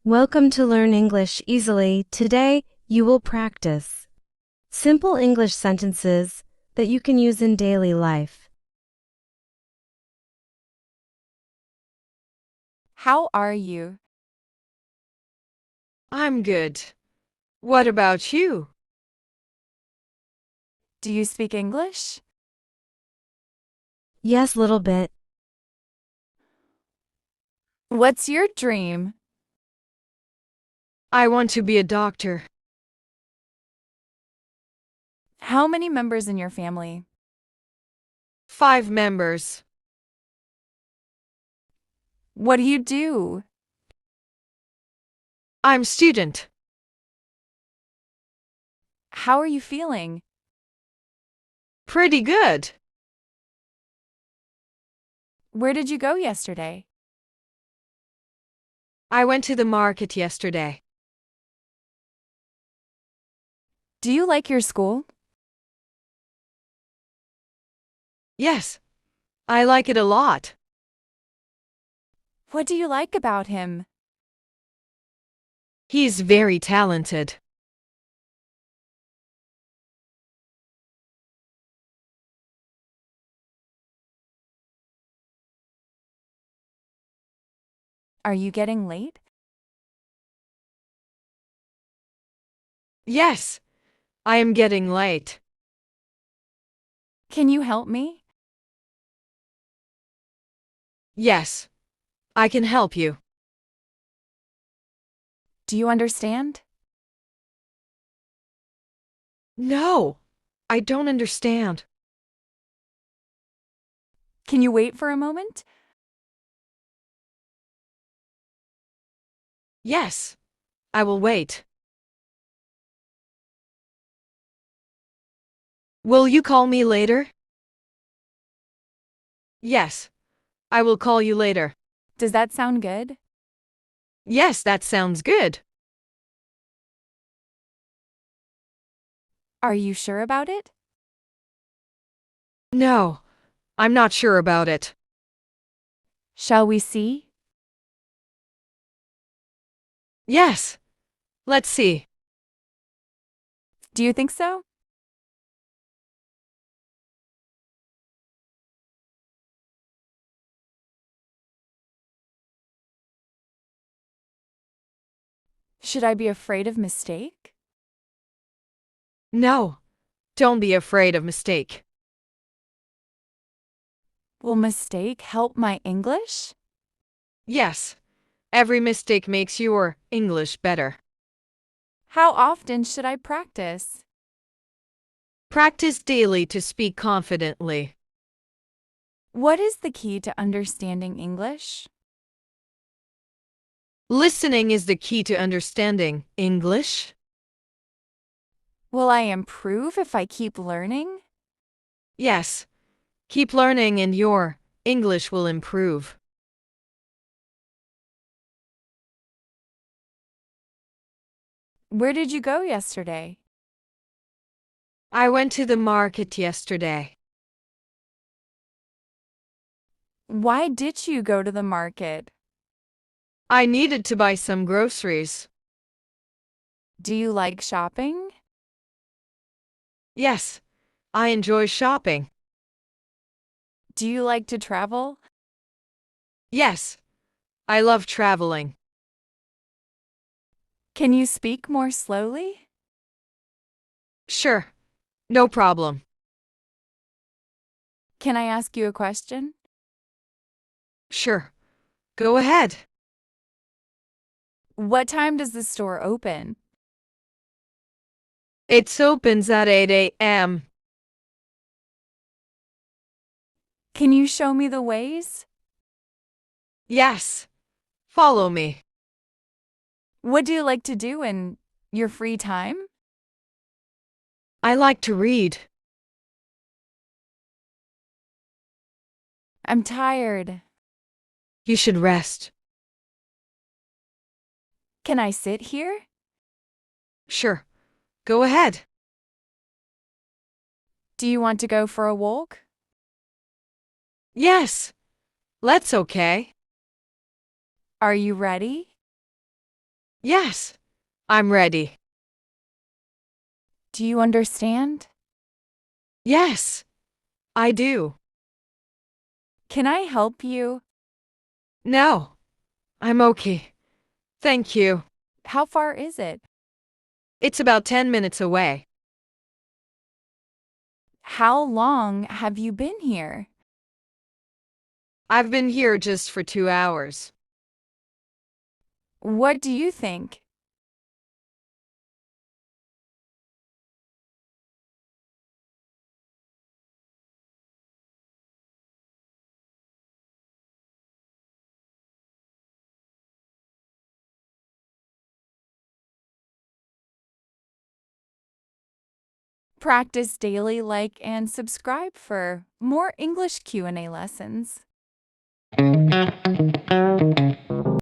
Welcome to Learn English Easily. Today, you will practice simple English sentences that you can use in daily life. How are you? I'm good. What about you? Do you speak English? Yes, little bit. What's your dream? I want to be a doctor. How many members in your family? 5 members. What do you do? I'm student. How are you feeling? Pretty good. Where did you go yesterday? I went to the market yesterday. Do you like your school? Yes, I like it a lot. What do you like about him? He's very talented. Are you getting late? Yes, I am getting late. Can you help me? Yes, I can help you. Do you understand? No, I don't understand. Can you wait for a moment? Yes, I will wait. Will you call me later? Yes, I will call you later. Does that sound good? Yes, that sounds good. Are you sure about it? No, I'm not sure about it. Shall we see? Yes, let's see. Do you think so? Should I be afraid of mistake? No, don't be afraid of mistake. Will mistake help my English? Yes, every mistake makes your English better. How often should I practice? Practice daily to speak confidently. What is the key to understanding English? Listening is the key to understanding English. Will I improve if I keep learning? Yes, keep learning and your English will improve. Where did you go yesterday? I went to the market yesterday. Why did you go to the market? I needed to buy some groceries. Do you like shopping? Yes, I enjoy shopping. Do you like to travel? Yes, I love traveling. Can you speak more slowly? Sure, no problem. Can I ask you a question? Sure, go ahead. What time does the store open? It opens at 8 a.m. Can you show me the ways? Yes, follow me. What do you like to do in your free time? I like to read. I'm tired. You should rest. Can I sit here? Sure, go ahead. Do you want to go for a walk? Yes, let's okay. Are you ready? Yes, I'm ready. Do you understand? Yes, I do. Can I help you? No, I'm okay. Thank you. How far is it? It's about 10 minutes away. How long have you been here? I've been here just for 2 hours. What do you think? Practice daily, like, and subscribe for more English Q&A lessons.